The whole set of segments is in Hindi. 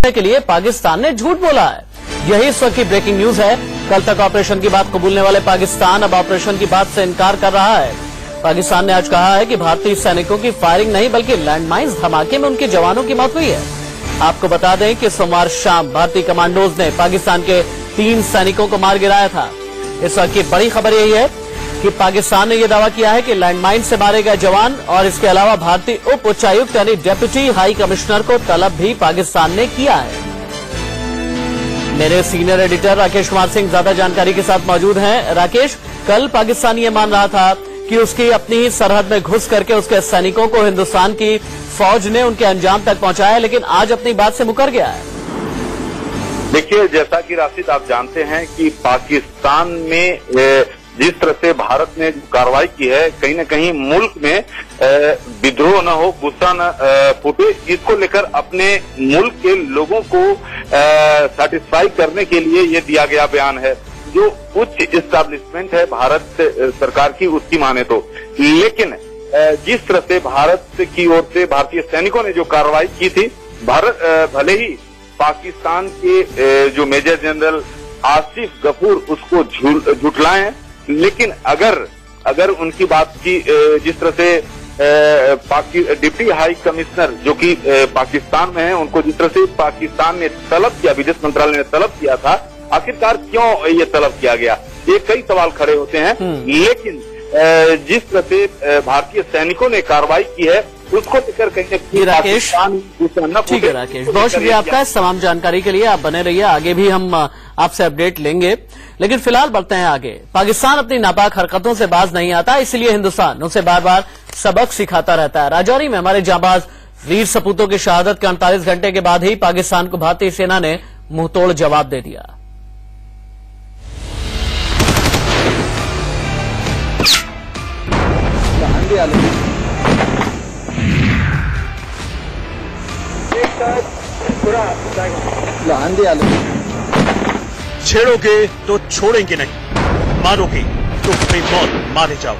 के लिए पाकिस्तान ने झूठ बोला है। यही इस वक्त की ब्रेकिंग न्यूज है। कल तक ऑपरेशन की बात कबूलने वाले पाकिस्तान अब ऑपरेशन की बात से इनकार कर रहा है। पाकिस्तान ने आज कहा है कि भारतीय सैनिकों की फायरिंग नहीं बल्कि लैंडमाइंस धमाके में उनके जवानों की मौत हुई है। आपको बता दें कि सोमवार शाम भारतीय कमांडोज ने पाकिस्तान के 3 सैनिकों को मार गिराया था। इस वक्त की बड़ी खबर यही है कि पाकिस्तान ने यह दावा किया है कि लैंडमाइन से मारे गए जवान और इसके अलावा भारतीय उप उच्चायुक्त यानी डेप्यूटी हाई कमिश्नर को तलब भी पाकिस्तान ने किया है। मेरे सीनियर एडिटर राकेश कुमार सिंह ज्यादा जानकारी के साथ मौजूद हैं। राकेश, कल पाकिस्तान ये मान रहा था कि उसकी अपनी ही सरहद में घुस करके उसके सैनिकों को हिंदुस्तान की फौज ने उनके अंजाम तक पहुंचाया, लेकिन आज अपनी बात से मुकर गया है। देखिए, जैसा कि राशिद आप जानते हैं कि पाकिस्तान में जिस तरह से भारत ने कार्रवाई की है, कहीं न कहीं मुल्क में विद्रोह न हो, गुस्सा न फूटे, इसको लेकर अपने मुल्क के लोगों को सैटिस्फाई करने के लिए ये दिया गया बयान है। जो उच्च इस्टेब्लिशमेंट है भारत सरकार की, उसकी माने तो, लेकिन जिस तरह से भारत की ओर से भारतीय सैनिकों ने जो कार्रवाई की थी, भारत भले ही पाकिस्तान के जो मेजर जनरल आसिफ गफूर उसको झुठलाएं, लेकिन अगर उनकी बात की जिस तरह से डिप्टी हाई कमिश्नर जो कि पाकिस्तान में है, उनको जिस तरह से पाकिस्तान ने तलब किया, विदेश मंत्रालय ने तलब किया था, आखिरकार क्यों ये तलब किया गया, ये कई सवाल खड़े होते हैं। लेकिन जिस तरह से भारतीय सैनिकों ने कार्रवाई की है, उसको लेकर कहीं राकेश, ठीक है राकेश, बहुत शुक्रिया आपका इस तमाम जानकारी के लिए। आप बने रहिए, आगे भी हम आपसे अपडेट लेंगे, लेकिन फिलहाल बढ़ते हैं आगे। पाकिस्तान अपनी नापाक हरकतों से बाज नहीं आता, इसलिए हिंदुस्तान उसे बार बार सबक सिखाता रहता है। राजौरी में हमारे जांबाज वीर सपूतों की शहादत के 48 घंटे के बाद ही पाकिस्तान को भारतीय सेना ने मुंहतोड़ जवाब दे दिया। छेड़ोगे तो छोड़ेंगे नहीं, मारोगे तो बेमौत मारे जाओ।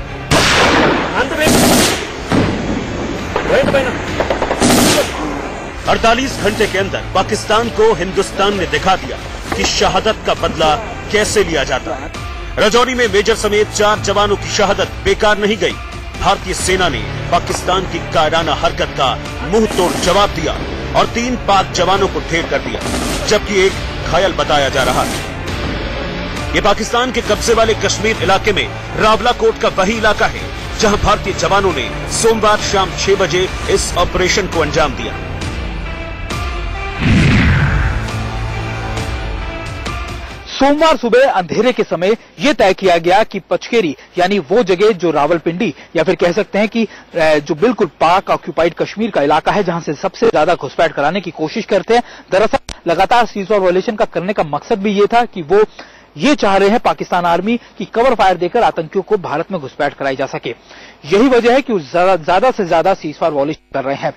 48 घंटे के अंदर पाकिस्तान को हिंदुस्तान ने दिखा दिया कि शहादत का बदला कैसे लिया जाता है। राजौरी में मेजर समेत 4 जवानों की शहादत बेकार नहीं गई। भारतीय सेना ने पाकिस्तान की कायराना हरकत का मुंह तोड़ जवाब दिया और 3 पाक जवानों को ढेर कर दिया, जबकि एक घायल बताया जा रहा है। ये पाकिस्तान के कब्जे वाले कश्मीर इलाके में रावलाकोट का वही इलाका है जहां भारतीय जवानों ने सोमवार शाम 6 बजे इस ऑपरेशन को अंजाम दिया। सोमवार सुबह अंधेरे के समय यह तय किया गया कि पचकेरी यानी वो जगह जो रावलपिंडी या फिर कह सकते हैं कि जो बिल्कुल पाक ऑक्यूपाइड कश्मीर का इलाका है, जहां से सबसे ज्यादा घुसपैठ कराने की कोशिश करते हैं। दरअसल लगातार सीज़फायर वायलेशन का करने का मकसद भी ये था कि वो ये चाह रहे हैं पाकिस्तान आर्मी की कवर फायर देकर आतंकियों को भारत में घुसपैठ कराई जा सके। यही वजह है कि ज्यादा से ज्यादा सीज़फायर वायलेशन कर रहे हैं।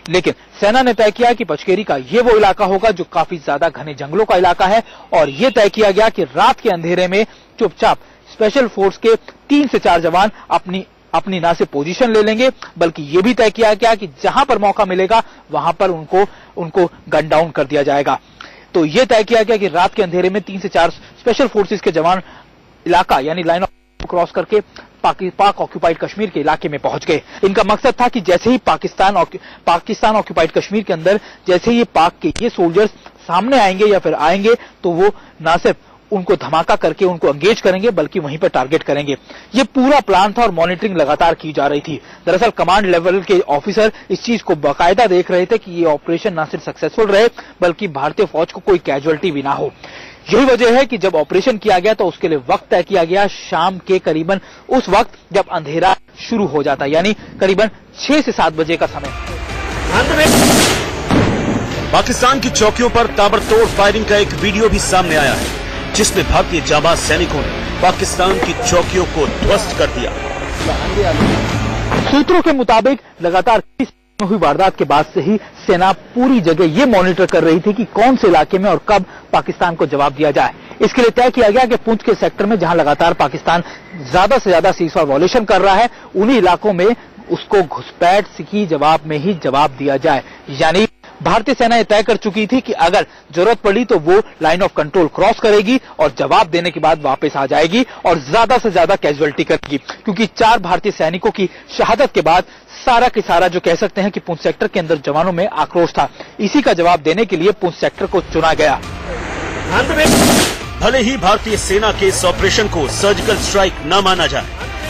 लेकिन सेना ने तय किया कि पचकेरी का ये वो इलाका होगा जो काफी ज्यादा घने जंगलों का इलाका है, और ये तय किया गया कि रात के अंधेरे में चुपचाप स्पेशल फोर्स के 3 से 4 जवान अपनी ना से पोजीशन ले लेंगे, बल्कि ये भी तय किया गया कि जहां पर मौका मिलेगा वहां पर उनको गन डाउन कर दिया जाएगा। तो ये तय किया गया कि रात के अंधेरे में 3 से 4 स्पेशल फोर्सेस के जवान इलाका यानी लाइन ऑफ क्रॉस करके पाक ऑक्यूपाइड कश्मीर के इलाके में पहुंच गए। इनका मकसद था कि जैसे ही पाकिस्तान ऑक्यूपाइड कश्मीर के अंदर जैसे ही पाक के ये सोल्जर्स सामने आएंगे या फिर आएंगे, तो वो ना सिर्फ उनको धमाका करके उनको एंगेज करेंगे बल्कि वहीं पर टारगेट करेंगे। ये पूरा प्लान था और मॉनिटरिंग लगातार की जा रही थी। दरअसल कमांड लेवल के ऑफिसर इस चीज को बाकायदा देख रहे थे कि ये ऑपरेशन न सिर्फ सक्सेसफुल रहे बल्कि भारतीय फौज को कोई कैजुअलिटी भी ना हो। यही वजह है कि जब ऑपरेशन किया गया तो उसके लिए वक्त तय किया गया शाम के करीबन उस वक्त जब अंधेरा शुरू हो जाता, यानी करीबन 6 से 7 बजे का समय। पाकिस्तान की चौकियों पर ताबड़तोड़ फायरिंग का एक वीडियो भी सामने आया है, जिसमें भारतीय जाबाज सैनिकों ने पाकिस्तान की चौकियों को ध्वस्त कर दिया। सूत्रों के मुताबिक लगातार हुई वारदात के बाद से ही सेना पूरी जगह ये मॉनिटर कर रही थी कि कौन से इलाके में और कब पाकिस्तान को जवाब दिया जाए। इसके लिए तय किया गया कि पुंछ के सेक्टर में जहां लगातार पाकिस्तान ज्यादा से ज्यादा सीज़फायर वायलेशन कर रहा है, उन्हीं इलाकों में उसको घुसपैठ की जवाब में ही जवाब दिया जाए। यानी भारतीय सेना यह तय कर चुकी थी कि अगर जरूरत पड़ी तो वो लाइन ऑफ कंट्रोल क्रॉस करेगी और जवाब देने के बाद वापस आ जाएगी और ज्यादा से ज्यादा कैजुअलिटी करेगी, क्योंकि 4 भारतीय सैनिकों की शहादत के बाद सारा के सारा जो कह सकते हैं कि पुंछ सेक्टर के अंदर जवानों में आक्रोश था। इसी का जवाब देने के लिए पुंछ सेक्टर को चुना गया। भले ही भारतीय सेना के इस ऑपरेशन को सर्जिकल स्ट्राइक न माना जाए,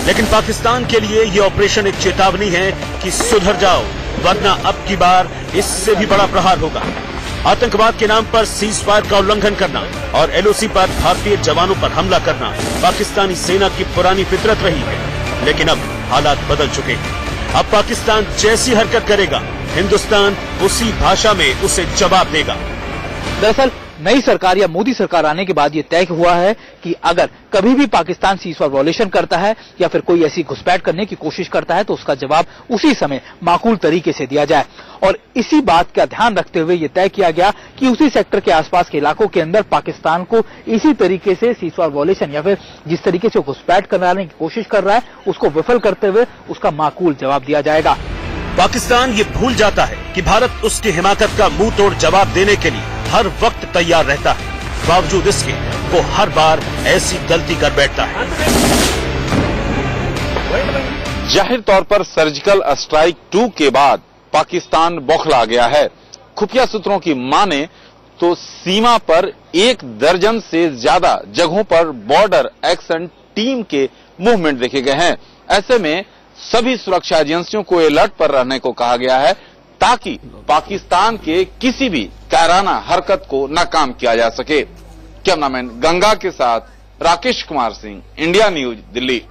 लेकिन पाकिस्तान के लिए ये ऑपरेशन एक चेतावनी है कि सुधर जाओ, वरना अब की बार इससे भी बड़ा प्रहार होगा। आतंकवाद के नाम पर सीज फायर का उल्लंघन करना और एलओसी पर भारतीय जवानों पर हमला करना पाकिस्तानी सेना की पुरानी फितरत रही है, लेकिन अब हालात बदल चुके हैं। अब पाकिस्तान जैसी हरकत करेगा, हिंदुस्तान उसी भाषा में उसे जवाब देगा। दरअसल नई सरकार या मोदी सरकार आने के बाद यह तय हुआ है कि अगर कभी भी पाकिस्तान सीज़फायर वायलेशन करता है या फिर कोई ऐसी घुसपैठ करने की कोशिश करता है तो उसका जवाब उसी समय माकूल तरीके से दिया जाए। और इसी बात का ध्यान रखते हुए यह तय किया गया कि उसी सेक्टर के आसपास के इलाकों के अंदर पाकिस्तान को इसी तरीके से सीज़फायर वायलेशन या फिर जिस तरीके से घुसपैठ कराने की कोशिश कर रहा है उसको विफल करते हुए उसका माकूल जवाब दिया जाएगा। पाकिस्तान ये भूल जाता है कि भारत उसकी हिमाकत का मुंह तोड़ जवाब देने के लिए हर वक्त तैयार रहता है। बावजूद इसके वो हर बार ऐसी गलती कर बैठता है। जाहिर तौर पर सर्जिकल स्ट्राइक 2 के बाद पाकिस्तान बौखला गया है। खुफिया सूत्रों की माने तो सीमा पर 1 दर्जन से ज्यादा जगहों पर बॉर्डर एक्शन टीम के मूवमेंट देखे गए हैं। ऐसे में सभी सुरक्षा एजेंसियों को अलर्ट पर रहने को कहा गया है ताकि पाकिस्तान के किसी भी कायराना हरकत को नाकाम किया जा सके। कैमरामैन गंगा के साथ राकेश कुमार सिंह, इंडिया न्यूज, दिल्ली।